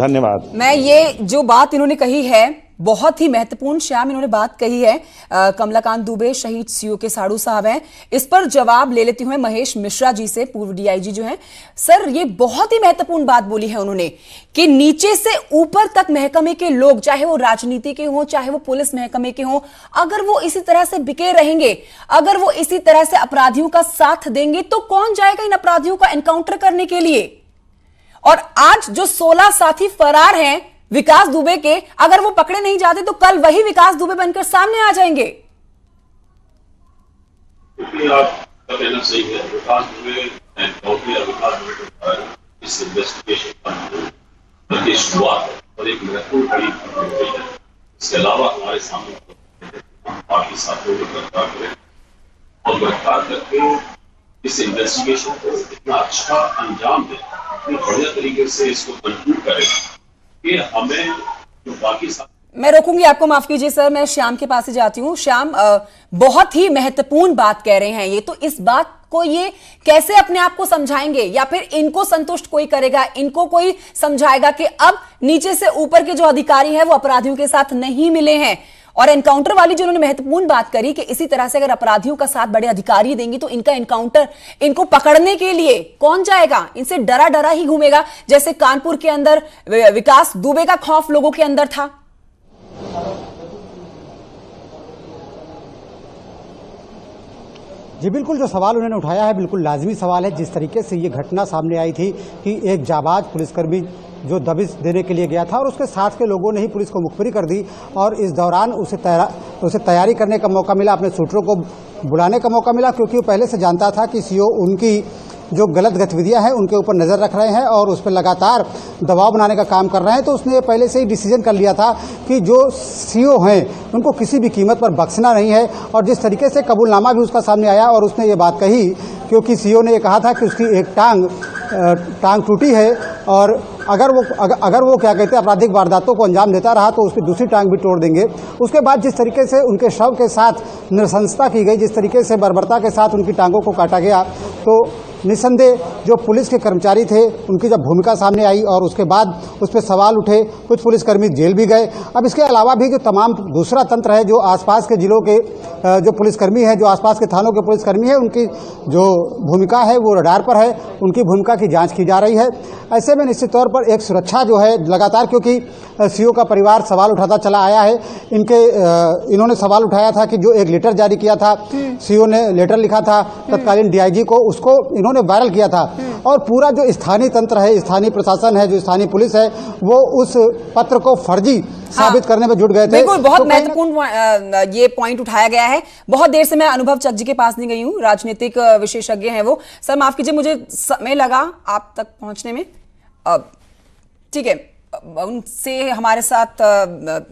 धन्यवाद। मैं ये जो बात इन्होंने कही है बहुत ही महत्वपूर्ण, श्याम, इन्होंने बात कही है। कमलाकांत दुबे शहीद सीओ के साड़ू साहब हैं। इस पर जवाब ले लेती हूं मैं महेश मिश्रा जी से, पूर्व डीआईजी जो हैं। सर, ये बहुत ही महत्वपूर्ण बात बोली है उन्होंने कि नीचे से ऊपर तक महकमे के लोग, चाहे वो राजनीति के हों, चाहे वो पुलिस महकमे के हों, अगर वो इसी तरह से बिके रहेंगे, अगर वो इसी तरह से अपराधियों का साथ देंगे, तो कौन जाएगा इन अपराधियों का एनकाउंटर करने के लिए? और आज जो 16 साथी फरार हैं विकास दुबे के, अगर वो पकड़े नहीं जाते तो कल वही विकास दुबे बनकर सामने आ जाएंगे। आपका कहना सही है। विकास दुबे इस इन्वेस्टिगेशन की शुरुआत और एक महत्वपूर्ण कड़ी है। इसके अलावा हमारे सामने बाकी साथियों को गिरफ्तार करें और गिरफ्तार करके इस इन्वेस्टिगेशन को इतना अच्छा अंजाम दें, इतने बढ़िया तरीके से इसको कंक्लूड करें कि हमें जो बाकी मैं रोकूंगी आपको, माफ कीजिए सर, मैं श्याम के पास ही जाती हूं। श्याम, बहुत ही महत्वपूर्ण बात कह रहे हैं ये, तो इस बात को ये कैसे अपने आप को समझाएंगे, या फिर इनको संतुष्ट कोई करेगा, इनको कोई समझाएगा कि अब नीचे से ऊपर के जो अधिकारी हैं वो अपराधियों के साथ नहीं मिले हैं? और एनकाउंटर वाली जो उन्होंने महत्वपूर्ण बात करी कि इसी तरह से अगर अपराधियों का साथ बड़े अधिकारी देंगे तो इनका एनकाउंटर, इनको पकड़ने के लिए कौन जाएगा? इनसे डरा डरा ही घूमेगा, जैसे कानपुर के अंदर विकास दुबे का खौफ लोगों के अंदर था। जी बिल्कुल, जो सवाल उन्होंने उठाया है बिल्कुल लाजमी सवाल है। जिस तरीके से ये घटना सामने आई थी कि एक जाबाज पुलिसकर्मी जो दबिश देने के लिए गया था और उसके साथ के लोगों ने ही पुलिस को मुखबिरी कर दी, और इस दौरान उसे तैयारी करने का मौका मिला, अपने शूटरों को बुलाने का मौका मिला, क्योंकि वो पहले से जानता था कि सीओ उनकी जो गलत गतिविधियां हैं उनके ऊपर नज़र रख रहे हैं और उस पर लगातार दबाव बनाने का काम कर रहे हैं। तो उसने पहले से ही डिसीजन कर लिया था कि जो सीओ हैं उनको किसी भी कीमत पर बख्शना नहीं है। और जिस तरीके से कबूलनामा भी उसका सामने आया और उसने ये बात कही, क्योंकि सीओ ने ये कहा था कि उसकी एक टांग टूटी है और अगर वो क्या कहते हैं आपराधिक वारदातों को अंजाम देता रहा तो उसकी दूसरी टांग भी तोड़ देंगे। उसके बाद जिस तरीके से उनके शव के साथ नृशंसता की गई, जिस तरीके से बर्बरता के साथ उनकी टांगों को काटा गया, तो निस्संदेह जो पुलिस के कर्मचारी थे उनकी जब भूमिका सामने आई और उसके बाद उस पर सवाल उठे, कुछ पुलिसकर्मी जेल भी गए। अब इसके अलावा भी जो तमाम दूसरा तंत्र है, जो आसपास के जिलों के जो पुलिसकर्मी हैं, जो आसपास के थानों के पुलिसकर्मी हैं, उनकी जो भूमिका है वो रडार पर है, उनकी भूमिका की जांच की जा रही है। ऐसे में निश्चित तौर पर एक सुरक्षा जो है लगातार, क्योंकि सीओ का परिवार सवाल उठाता चला आया है। इन्होंने सवाल उठाया था कि जो एक लेटर जारी किया था, सीओ ने लेटर लिखा था तत्कालीन डीआईजी को, उसको इन्होंने वायरल किया था और पूरा जो स्थानीय तंत्र है, स्थानीय प्रशासन है, जो स्थानीय पुलिस है, वो उस पत्र को फर्जी साबित करने में जुट गए थे। बिल्कुल, बहुत महत्वपूर्ण ये पॉइंट उठाया गया है। बहुत देर से मैं अनुभव चक जी के पास नहीं गई हूँ, राजनीतिक विशेषज्ञ हैं वो। सर माफ कीजिए, मुझे समय लगा आप तक पहुंचने में। ठीक है, उनसे हमारे साथ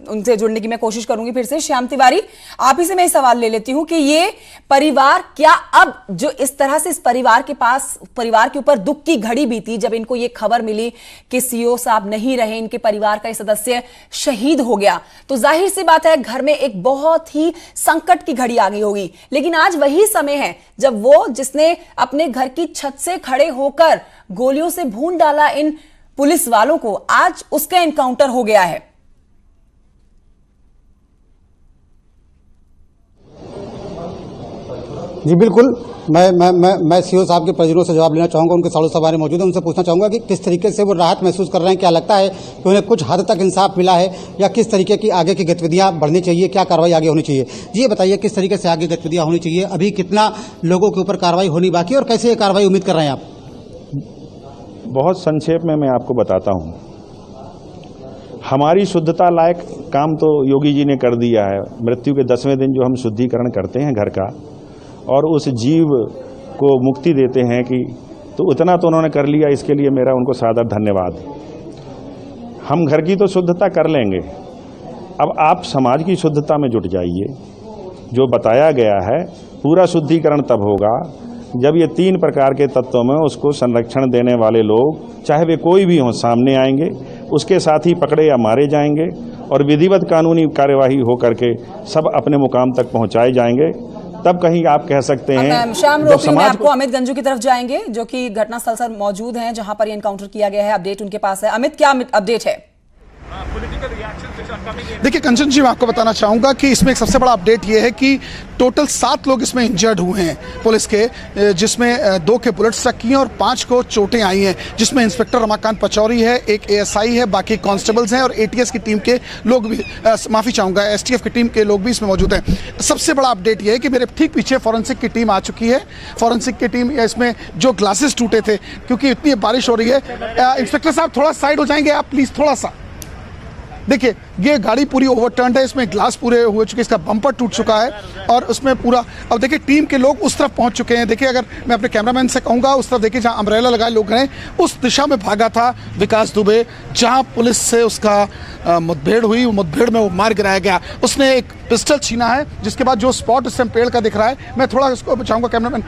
उनसे जुड़ने की मैं कोशिश करूंगी फिर से। श्याम तिवारी, आप ही से मैं सवाल ले लेती हूं कि ये परिवार क्या अब जो इस तरह से इस परिवार के ऊपर दुख की घड़ी बीती, जब इनको ये खबर मिली कि सीओ साहब नहीं रहे, इनके परिवार का सदस्य शहीद हो गया, तो जाहिर सी बात है घर में एक बहुत ही संकट की घड़ी आ गई होगी। लेकिन आज वही समय है जब वो जिसने अपने घर की छत से खड़े होकर गोलियों से भून डाला इन पुलिस वालों को, आज उसका एनकाउंटर हो गया है। जी बिल्कुल, मैं सीओ साहब के परिजनों से जवाब लेना चाहूँगा। उनके सालों सवारी मौजूद है, उनसे पूछना चाहूँगा कि किस तरीके से वो राहत महसूस कर रहे हैं। क्या लगता है कि उन्हें कुछ हद तक इंसाफ मिला है, या किस तरीके की आगे की गतिविधियाँ बढ़नी चाहिए, क्या कार्रवाई आगे होनी चाहिए? जी ये बताइए, किस तरीके से आगे गतिविधियाँ होनी चाहिए, अभी कितना लोगों के ऊपर कार्रवाई होनी बाकी और कैसे ये कार्रवाई उम्मीद कर रहे हैं आप? बहुत संक्षेप में मैं आपको बताता हूं। हमारी शुद्धता लायक काम तो योगी जी ने कर दिया है। मृत्यु के 10वें दिन जो हम शुद्धिकरण करते हैं घर का और उस जीव को मुक्ति देते हैं, कि तो उतना तो उन्होंने कर लिया, इसके लिए मेरा उनको सादर धन्यवाद। हम घर की तो शुद्धता कर लेंगे, अब आप समाज की शुद्धता में जुट जाइए। जो बताया गया है पूरा शुद्धिकरण तब होगा जब ये 3 प्रकार के तत्वों में उसको संरक्षण देने वाले लोग, चाहे वे कोई भी हों, सामने आएंगे, उसके साथ ही पकड़े या मारे जाएंगे और विधिवत कानूनी कार्यवाही हो करके सब अपने मुकाम तक पहुंचाए जाएंगे। तब कहीं आप कह सकते हैं श्याम जब रोक रही हूं, मैं समाज आपको अमित गंजू की तरफ जाएंगे जो कि घटनास्थल पर मौजूद हैं जहां पर ये एनकाउंटर किया गया है। अपडेट उनके पास है। अमित, क्या अपडेट है? देखिए कंचन जी, मैं आपको बताना चाहूंगा कि इसमें एक सबसे बड़ा अपडेट ये है कि टोटल 7 लोग इसमें इंजर्ड हुए हैं पुलिस के, जिसमें 2 के बुलेट स्ट्रक किए हैं और 5 को चोटें आई हैं, जिसमें इंस्पेक्टर रमाकांत पचौरी है, एक एएसआई है, बाकी कांस्टेबल्स हैं और एटीएस की टीम के लोग भी, माफी चाहूंगा, एसटीएफ की टीम के लोग भी इसमें मौजूद हैं। सबसे बड़ा अपडेट ये है कि मेरे ठीक पीछे फॉरेंसिक की टीम आ चुकी है। फॉरेंसिक की टीम, इसमें जो ग्लासेस टूटे थे क्योंकि इतनी बारिश हो रही है, इंस्पेक्टर साहब थोड़ा साइड हो जाएंगे आप प्लीज, थोड़ा सा। देखिए ये गाड़ी पूरी ओवरटर्न है, इसमें ग्लास पूरे हो चुके, इसका बम्पर टूट चुका है और उसमें पूरा, अब देखिए टीम के लोग उस तरफ पहुंच चुके हैं। देखिए अगर मैं अपने कैमरामैन से कहूंगा, उस तरफ देखिए जहां अम्ब्रेला लगाए लोग हैं, उस दिशा में भागा था विकास दुबे, जहां पुलिस से उसका मुठभेड़ हुई। मुठभेड़ में वो मार गिराया गया। उसने एक पिस्टल छीना है, जिसके बाद जो स्पॉट इस टाइम पेड़ का दिख रहा है, मैं थोड़ा इसको चाहूंगा कैमरामैन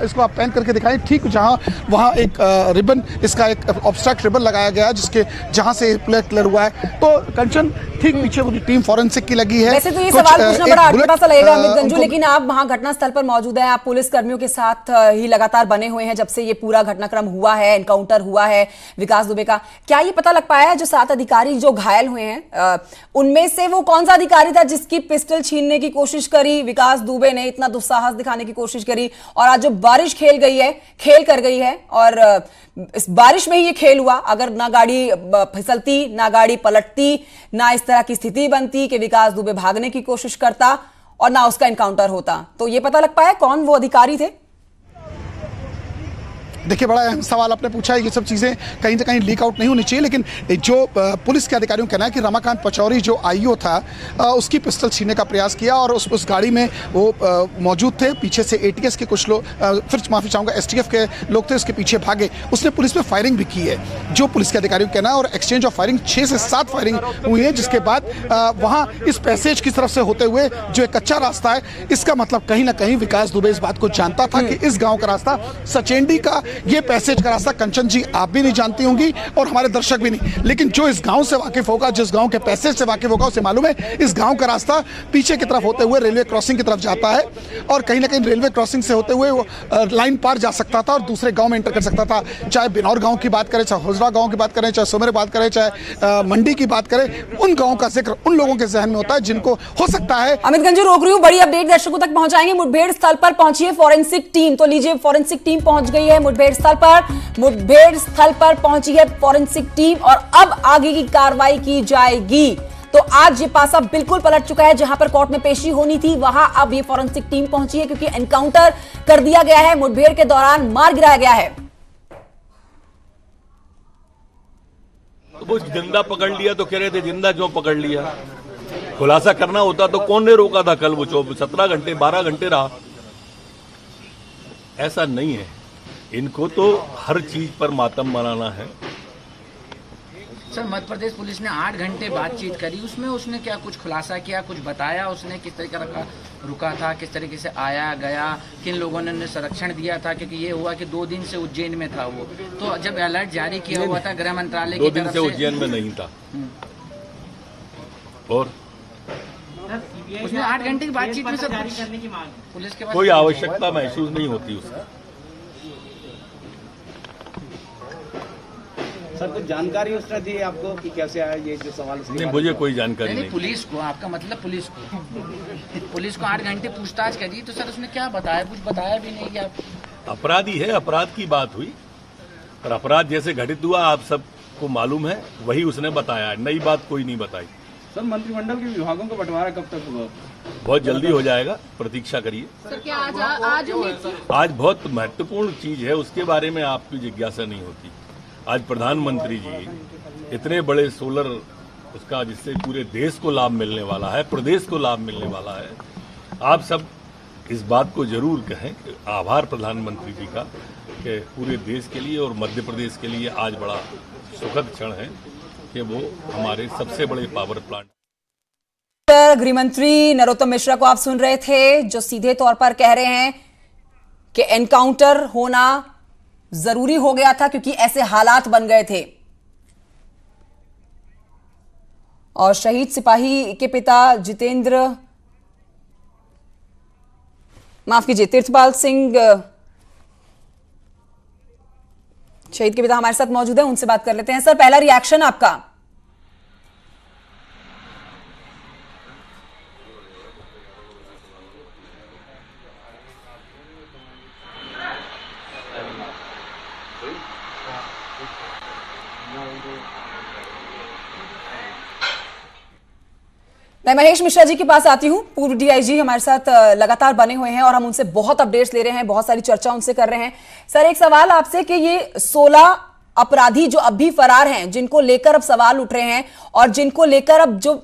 इसको आप पैन करके दिखाएं, ठीक जहां वहां एक रिबन, इसका एक ऑब्स्ट्रक्ट रिबन लगाया गया जिसके जहां से बुलेट क्लियर हुआ है। तो कंचन ठीक पीछे पूरी टीम फॉरेंसिक की लगी है। वैसे तो ये सवाल पूछना बड़ा अटपटा सा लगेगा अमित गंजू, लेकिन आप वहां घटनास्थल पर मौजूद हैं, आप पुलिस कर्मियों के साथ ही लगातार बने हुए हैं जब से ये पूरा घटनाक्रम हुआ है, एनकाउंटर हुआ है विकास दुबे का। क्या ये पता लग पाया है जो 7 अधिकारी जो घायल हुए हैं उनमें से वो कौन सा अधिकारी था जिसकी पिस्टल छीनने की कोशिश करी विकास दुबे ने, इतना दुस्साहस दिखाने की कोशिश करी? और आज जो बारिश खेल कर गई है और इस बारिश में ही ये खेल हुआ, अगर ना गाड़ी फिसलती, ना गाड़ी पलटती, ना इस तरह की स्थिति बनती कि विकास दुबे भागने की कोशिश करता और ना उसका एनकाउंटर होता, तो ये पता लग पाया कौन वो अधिकारी थे? देखिए बड़ा अहम सवाल आपने पूछा है। ये सब चीज़ें कहीं ना कहीं लीक आउट नहीं होनी चाहिए, लेकिन जो पुलिस के अधिकारियों का कहना है कि रमाकांत पचौरी जो आईओ था, उसकी पिस्टल छीनने का प्रयास किया और उस गाड़ी में वो मौजूद थे। पीछे से एटीएस के कुछ लोग, फिर माफी चाहूँगा एसटीएफ के लोग थे, उसके पीछे भागे। उसने पुलिस पे फायरिंग भी की है, जो पुलिस के अधिकारियों का कहना है, और एक्सचेंज ऑफ फायरिंग 6 से 7 फायरिंग हुई है, जिसके बाद वहाँ इस पैसेज की तरफ से होते हुए जो एक कच्चा रास्ता है, इसका मतलब कहीं ना कहीं विकास दुबे इस बात को जानता था कि इस गाँव का रास्ता, सचेंडी का ये पैसेज का रास्ता, कंचन जी आप भी नहीं जानती होंगी और हमारे दर्शक भी नहीं, लेकिन जो इस गांव से वाकिफ होगा, जिस गांव के पैसेज से वाकिफ होगा, उसे मालूम है इस गांव का रास्ता पीछे की तरफ होते हुए रेलवे क्रॉसिंग की तरफ जाता है और कहीं ना कहीं रेलवे क्रॉसिंग से होते हुए वो लाइन पार जा सकता था और दूसरे गांव में एंटर कर सकता था। चाहे बिनौर गांव की बात करें, चाहे हुजरा गांव की बात करें, चाहे सोमेर बात करें, चाहे मंडी की बात करें, उन गाँव का जिक्र उन लोगों के जहन में होता है जिनको हो सकता है। अमित गंजू रोक रही हूँ, बड़ी अपडेट दर्शकों तक पहुंचाएंगे। मुठभेड़ स्थल पर पहुंची है फॉरेंसिक टीम, तो लीजिए फॉरेंसिक टीम पहुंच गई है मुठभेड़ स्थल पर पहुंची है फॉरेंसिक टीम और अब आगे की कार्रवाई की जाएगी। तो आज ये पासा बिल्कुल पलट चुका है, जहां पर कोर्ट में पेशी होनी थी वहां अब ये फॉरेंसिक टीम पहुंची है क्योंकि एनकाउंटर कर दिया गया है, मुठभेड़ के दौरान मार गिराया गया है। तो वो जिंदा पकड़ लिया तो कह रहे थे जिंदा जो पकड़ लिया, खुलासा करना होता तो कौन ने रोका था? कल वो 17 घंटे 12 घंटे रहा। ऐसा नहीं है, इनको तो हर चीज पर मातम मनाना है। सर मध्य प्रदेश पुलिस ने 8 घंटे बातचीत करी, उसमें उसने क्या कुछ खुलासा किया, कुछ बताया उसने? किस तरीके का रुका था, किस तरीके से आया गया, किन लोगों ने संरक्षण दिया था? क्योंकि ये हुआ कि 2 दिन से उज्जैन में था वो, तो जब अलर्ट जारी किया हुआ था गृह मंत्रालय की तरफ से, 2 दिन से उज्जैन में नहीं था और उसने 8 घंटे की बातचीत में सर पुलिस के पास कोई आवश्यकता महसूस नहीं होती उसकी। सर कुछ जानकारी उसने दी आपको कि कैसे आया ये जो सवाल? नहीं, मुझे कोई जानकारी नहीं। पुलिस को, आपका मतलब पुलिस को 8 घंटे पूछताछ करी, तो सर उसने क्या बताया? कुछ बताया भी नहीं। क्या अपराधी है, अपराध की बात हुई और अपराध जैसे घटित हुआ आप सबको मालूम है, वही उसने बताया, नई बात कोई नहीं बताई। सर मंत्रिमंडल के विभागों का बंटवारा कब तक होगा? बहुत जल्दी हो जाएगा, प्रतीक्षा करिए। सर क्या आज बहुत महत्वपूर्ण चीज है, उसके बारे में आपकी जिज्ञासा नहीं होती। आज प्रधानमंत्री जी इतने बड़े सोलर उसका, जिससे पूरे देश को लाभ मिलने वाला है, प्रदेश को लाभ मिलने वाला है, आप सब इस बात को जरूर कहें कि आभार प्रधानमंत्री जी का कि पूरे देश के लिए और मध्य प्रदेश के लिए आज बड़ा सुखद क्षण है कि वो हमारे सबसे बड़े पावर प्लांट। गृह मंत्री नरोत्तम मिश्रा को आप सुन रहे थे, जो सीधे तौर पर कह रहे हैं कि एनकाउंटर होना जरूरी हो गया था क्योंकि ऐसे हालात बन गए थे। और शहीद सिपाही के पिता जितेंद्र माफ कीजिए, तीर्थपाल सिंह शहीद के पिता हमारे साथ मौजूद है, उनसे बात कर लेते हैं। सर, पहला रिएक्शन आपका। मैं महेश मिश्रा जी के पास आती हूं। पूर्व डीआईजी हमारे साथ लगातार बने हुए हैं और हम उनसे बहुत अपडेट्स ले रहे हैं, बहुत सारी चर्चा उनसे कर रहे हैं। सर, एक सवाल आपसे कि ये 16 अपराधी जो अब भी फरार हैं, जिनको लेकर अब सवाल उठ रहे हैं और जिनको लेकर अब जो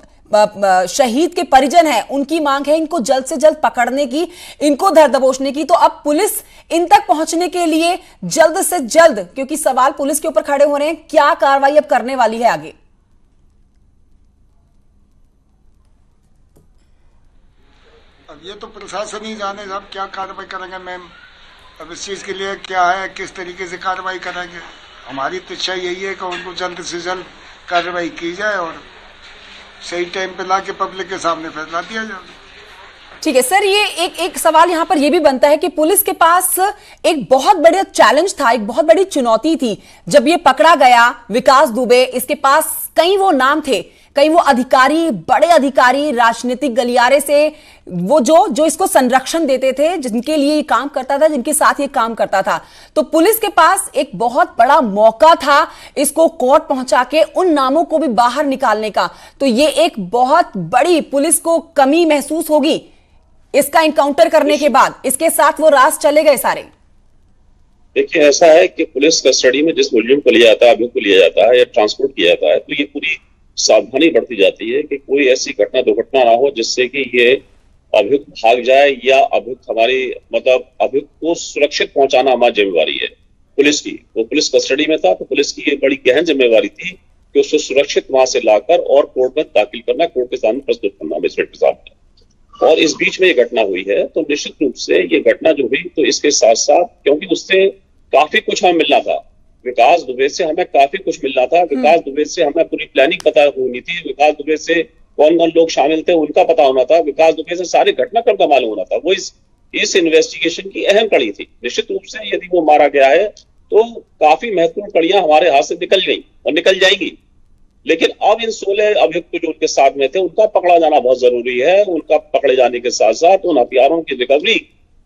शहीद के परिजन हैं, उनकी मांग है इनको जल्द से जल्द पकड़ने की, इनको धर दबोचने की। तो अब पुलिस इन तक पहुंचने के लिए जल्द से जल्द, क्योंकि सवाल पुलिस के ऊपर खड़े हो रहे हैं, क्या कार्रवाई अब करने वाली है आगे? अब ये तो प्रशासन ही जाने साहब क्या कार्रवाई करेंगे मैम। अब इस चीज़ के लिए क्या है, किस तरीके से कार्रवाई करेंगे। हमारी तो इच्छा यही है कि उनको जल्द से जल्द कार्रवाई की जाए और सही टाइम पे लाके पब्लिक के सामने फैसला दिया जाए। ठीक है सर, ये एक सवाल यहां पर यह भी बनता है कि पुलिस के पास एक बहुत बड़ा चैलेंज था, एक बहुत बड़ी चुनौती थी। जब ये पकड़ा गया विकास दुबे, इसके पास कई वो नाम थे, कई वो अधिकारी, बड़े अधिकारी, राजनीतिक गलियारे से वो जो इसको संरक्षण देते थे, जिनके लिए ये काम करता था, जिनके साथ ये काम करता था। तो पुलिस के पास एक बहुत बड़ा मौका था इसको कोर्ट पहुंचा के उन नामों को भी बाहर निकालने का। तो ये एक बहुत बड़ी पुलिस को कमी महसूस होगी इसका इनकाउंटर करने के बाद। इसके साथ वो राज चले गए सारे। देखिए, ऐसा है कि पुलिस कस्टडी में जिस मुलजिम को लिया जाता है, अभियुक्त को लिया जाता है या ट्रांसपोर्ट किया जाता है, तो ये पूरी सावधानी बढ़ती जाती है कि कोई ऐसी घटना दुर्घटना ना हो जिससे कि ये अभियुक्त भाग जाए या अभियुक्त अभियुक्त को सुरक्षित पहुंचाना हमारी जिम्मेवारी है पुलिस की। वो पुलिस कस्टडी में था तो पुलिस की ये बड़ी गहन जिम्मेवारी थी कि उसको सुरक्षित वहां से लाकर और कोर्ट में दाखिल करना, कोर्ट के सामने प्रस्तुत करना मजिस्ट्रेट के सामने। और इस बीच में ये घटना हुई है, तो निश्चित रूप से ये घटना जो हुई, तो इसके साथ साथ क्योंकि उससे काफी कुछ हमें मिलना था, विकास दुबे से हमें काफी कुछ मिलना था, विकास दुबे से हमें पूरी प्लानिंग पता होनी थी, विकास दुबे से कौन कौन लोग शामिल थे उनका पता होना था, विकास दुबे से सारे घटनाक्रम का मालूम होना था। वो इस इन्वेस्टिगेशन की अहम कड़ी थी। निश्चित रूप से यदि वो मारा गया है तो काफी महत्वपूर्ण कड़ियां हमारे हाथ से निकल गई और निकल जाएंगी। लेकिन अब इन 16 अभियुक्त जो उनके साथ में थे, उनका पकड़ा जाना बहुत जरूरी है। उनका पकड़े जाने के साथ साथ उन हथियारों की रिकवरी,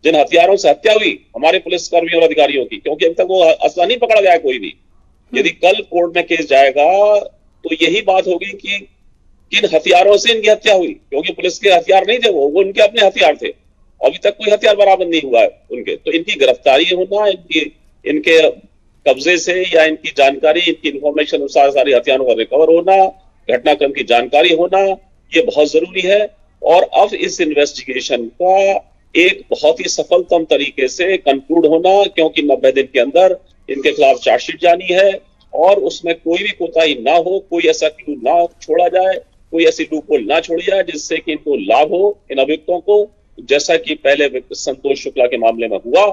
जिन हथियारों से हत्या हुई हमारे पुलिसकर्मियों और अधिकारियों की, क्योंकि अभी तक वो असला नहीं पकड़ा गया कोई भी। यदि कल कोर्ट में केस जाएगा तो यही बात होगी कि किन हथियारों से इनकी हत्या हुई, क्योंकि पुलिस के हथियार नहीं थे, वो उनके अपने हथियार थे। अभी तक कोई हथियार बरामद नहीं हुआ है उनके। तो इनकी गिरफ्तारी होना, इनके कब्जे से या इनकी जानकारी, इनकी इंफॉर्मेशन अनुसार सारे हथियारों का रिकवर होना, घटनाक्रम की जानकारी होना, ये बहुत जरूरी है। और अब इस इन्वेस्टिगेशन का एक बहुत ही सफलतम तरीके से कंक्लूड होना, क्योंकि 90 दिन के अंदर इनके खिलाफ चार्जशीट जानी है और उसमें कोई भी कोताही ना हो, कोई ऐसा क्लू ना छोड़ा जाए, कोई ऐसी लूपहोल ना छोड़ी जाए जिससे कि इनको लाभ हो, इन अभियुक्तों को, जैसा कि पहले संतोष शुक्ला के मामले में हुआ,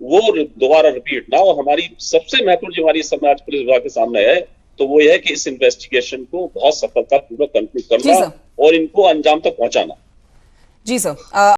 वो दोबारा रिपीट ना हो। हमारी सबसे महत्वपूर्ण जो हमारी समय आज पुलिस विभाग के सामने है, तो वो है कि इस इन्वेस्टिगेशन को बहुत सफलतापूर्वक कंक्लूड करना और इनको अंजाम तक पहुंचाना। जी सर।